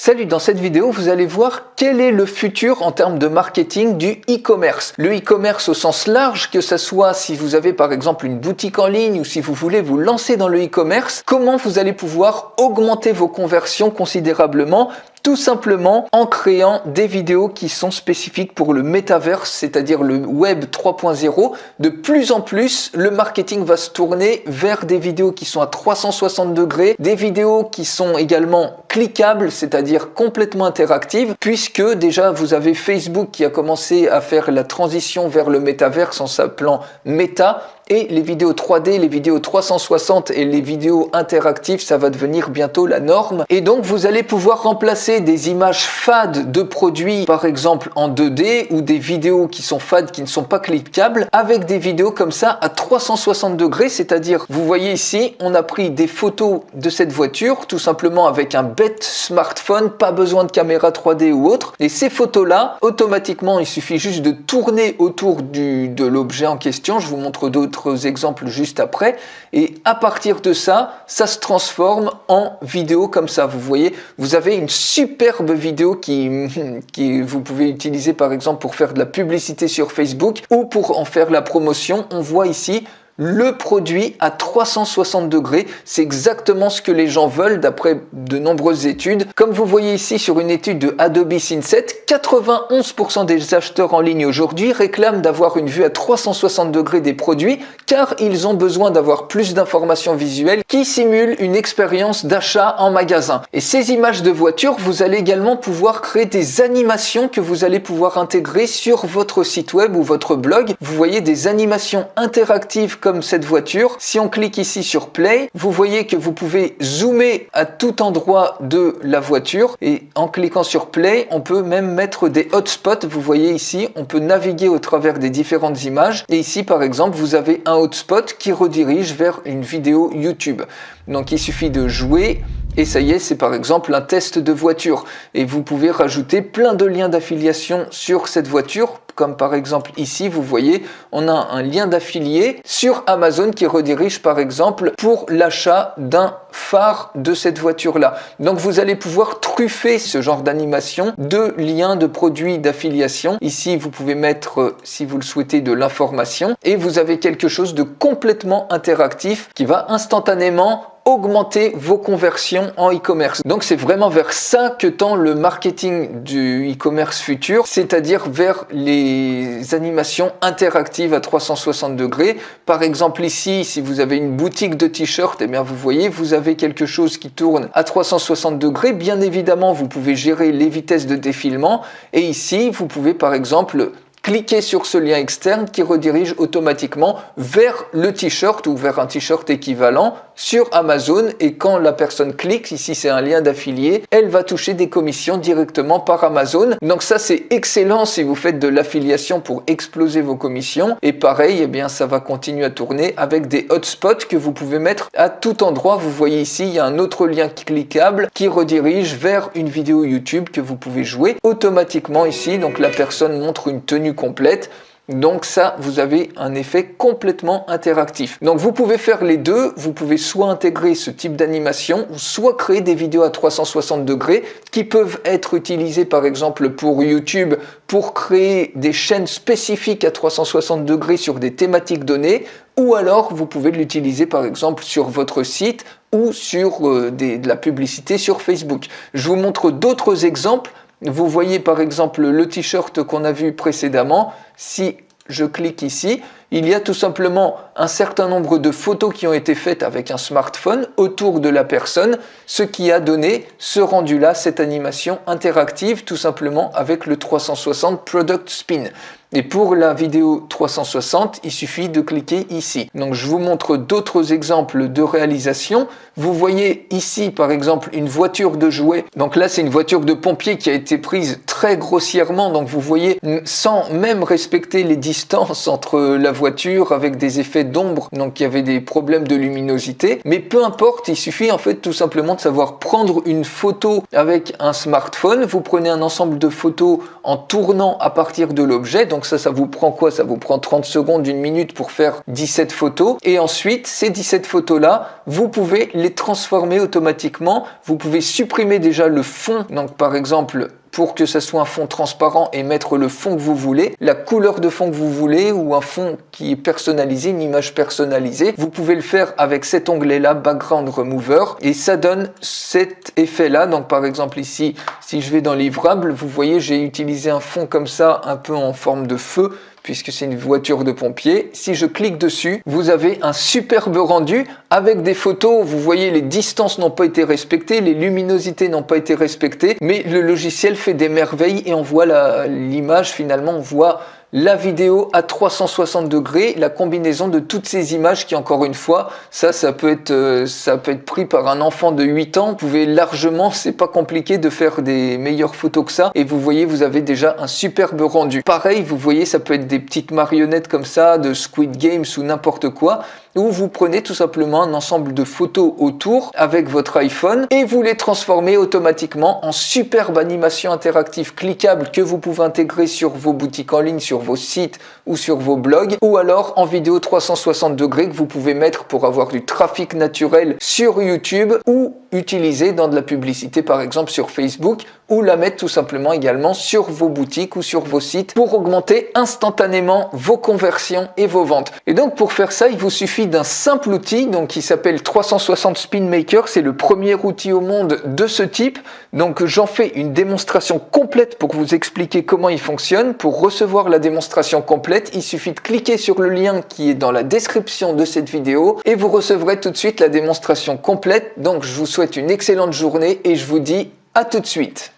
Salut, dans cette vidéo, vous allez voir quel est le futur en termes de marketing du e-commerce. Le e-commerce au sens large, que ce soit si vous avez par exemple une boutique en ligne ou si vous voulez vous lancer dans le e-commerce, comment vous allez pouvoir augmenter vos conversions considérablement, tout simplement en créant des vidéos qui sont spécifiques pour le métaverse, c'est-à-dire le web 3.0. De plus en plus, le marketing va se tourner vers des vidéos qui sont à 360 degrés, des vidéos qui sont également cliquables, c'est-à-dire complètement interactives, puisque déjà vous avez Facebook qui a commencé à faire la transition vers le métaverse en s'appelant Meta. Et les vidéos 3D, les vidéos 360 et les vidéos interactives, ça va devenir bientôt la norme. Et donc, vous allez pouvoir remplacer des images fades de produits, par exemple en 2D, ou des vidéos qui sont fades, qui ne sont pas cliquables, avec des vidéos comme ça à 360 degrés. C'est-à-dire, vous voyez ici, on a pris des photos de cette voiture, tout simplement avec un bête smartphone, pas besoin de caméra 3D ou autre. Et ces photos-là, automatiquement, il suffit juste de tourner autour de l'objet en question. Je vous montre d'autres exemples juste après, et à partir de ça, ça se transforme en vidéo comme ça. Vous voyez, vous avez une superbe vidéo qui vous pouvez utiliser par exemple pour faire de la publicité sur Facebook ou pour en faire la promotion. On voit ici le produit à 360 degrés, c'est exactement ce que les gens veulent d'après de nombreuses études. Comme vous voyez ici sur une étude de Adobe Synset, 91% des acheteurs en ligne aujourd'hui réclament d'avoir une vue à 360 degrés des produits car ils ont besoin d'avoir plus d'informations visuelles qui simulent une expérience d'achat en magasin. Et ces images de voitures, vous allez également pouvoir créer des animations que vous allez pouvoir intégrer sur votre site web ou votre blog. Vous voyez des animations interactives comme cette voiture. Si on clique ici sur Play, vous voyez que vous pouvez zoomer à tout endroit de la voiture et en cliquant sur Play, on peut même mettre des hotspots. Vous voyez ici, on peut naviguer au travers des différentes images et ici par exemple, vous avez un hotspot qui redirige vers une vidéo YouTube. Donc il suffit de jouer et ça y est, c'est par exemple un test de voiture et vous pouvez rajouter plein de liens d'affiliation sur cette voiture. Comme par exemple ici, vous voyez, on a un lien d'affilié sur Amazon qui redirige par exemple pour l'achat d'un phare de cette voiture-là. Donc vous allez pouvoir truffer ce genre d'animation de liens de produits d'affiliation. Ici, vous pouvez mettre, si vous le souhaitez, de l'information et vous avez quelque chose de complètement interactif qui va instantanément augmenter vos conversions en e-commerce. Donc c'est vraiment vers ça que tend le marketing du e-commerce futur, c'est-à-dire vers les animations interactives à 360 degrés. Par exemple ici, si vous avez une boutique de t-shirts, eh bien vous voyez, vous avez quelque chose qui tourne à 360 degrés. Bien évidemment, vous pouvez gérer les vitesses de défilement et ici, vous pouvez par exemple cliquez sur ce lien externe qui redirige automatiquement vers le t-shirt ou vers un t-shirt équivalent sur Amazon et quand la personne clique, ici c'est un lien d'affilié, elle va toucher des commissions directement par Amazon. Donc ça c'est excellent si vous faites de l'affiliation pour exploser vos commissions et pareil, eh bien ça va continuer à tourner avec des hotspots que vous pouvez mettre à tout endroit. Vous voyez ici, il y a un autre lien cliquable qui redirige vers une vidéo YouTube que vous pouvez jouer automatiquement ici. Donc la personne montre une tenue complète. Donc ça, vous avez un effet complètement interactif. Donc vous pouvez faire les deux, vous pouvez soit intégrer ce type d'animation, ou soit créer des vidéos à 360 degrés qui peuvent être utilisées par exemple pour YouTube, pour créer des chaînes spécifiques à 360 degrés sur des thématiques données, ou alors vous pouvez l'utiliser par exemple sur votre site ou sur de la publicité sur Facebook. Je vous montre d'autres exemples. Vous voyez par exemple le t-shirt qu'on a vu précédemment. Si je clique ici, il y a tout simplement un certain nombre de photos qui ont été faites avec un smartphone autour de la personne, ce qui a donné ce rendu-là, cette animation interactive, tout simplement avec le 360 Product Spin. Et pour la vidéo 360, il suffit de cliquer ici. Donc je vous montre d'autres exemples de réalisation. Vous voyez ici par exemple une voiture de jouet. Donc là c'est une voiture de pompier qui a été prise très grossièrement. Donc vous voyez sans même respecter les distances entre la voiture avec des effets d'ombre. Donc il y avait des problèmes de luminosité. Mais peu importe, il suffit en fait tout simplement de savoir prendre une photo avec un smartphone. Vous prenez un ensemble de photos en tournant à partir de l'objet. Donc Donc ça vous prend quoi? Ça vous prend 30 secondes, 1 minute pour faire 17 photos. Et ensuite, ces 17 photos-là, vous pouvez les transformer automatiquement. Vous pouvez supprimer déjà le fond. Donc par exemple, pour que ça soit un fond transparent et mettre le fond que vous voulez, la couleur de fond que vous voulez ou un fond qui est personnalisé, une image personnalisée. Vous pouvez le faire avec cet onglet-là, Background Remover, et ça donne cet effet-là. Donc par exemple ici, si je vais dans Livrable, vous voyez, j'ai utilisé un fond comme ça, un peu en forme de feu, puisque c'est une voiture de pompier. Si je clique dessus, vous avez un superbe rendu avec des photos. Vous voyez, les distances n'ont pas été respectées, les luminosités n'ont pas été respectées, mais le logiciel fait des merveilles et on voit l'image, finalement, on voit la vidéo à 360 degrés, la combinaison de toutes ces images qui, encore une fois, ça peut être pris par un enfant de 8 ans. Vous pouvez largement, c'est pas compliqué de faire des meilleures photos que ça. Et vous voyez, vous avez déjà un superbe rendu. Pareil, vous voyez, ça peut être des petites marionnettes comme ça, de Squid Games ou n'importe quoi, où vous prenez tout simplement un ensemble de photos autour avec votre iPhone et vous les transformez automatiquement en superbe animation interactive cliquable que vous pouvez intégrer sur vos boutiques en ligne, sur vos sites ou sur vos blogs, ou alors en vidéo 360 degrés que vous pouvez mettre pour avoir du trafic naturel sur YouTube ou utiliser dans de la publicité par exemple sur Facebook, ou la mettre tout simplement également sur vos boutiques ou sur vos sites pour augmenter instantanément vos conversions et vos ventes. Et donc pour faire ça, il vous suffit d'un simple outil donc qui s'appelle 360 Spin Maker. C'est le premier outil au monde de ce type. Donc j'en fais une démonstration complète pour vous expliquer comment il fonctionne. Pour recevoir la démonstration complète, il suffit de cliquer sur le lien qui est dans la description de cette vidéo et vous recevrez tout de suite la démonstration complète. Donc je vous souhaite une excellente journée et je vous dis à tout de suite.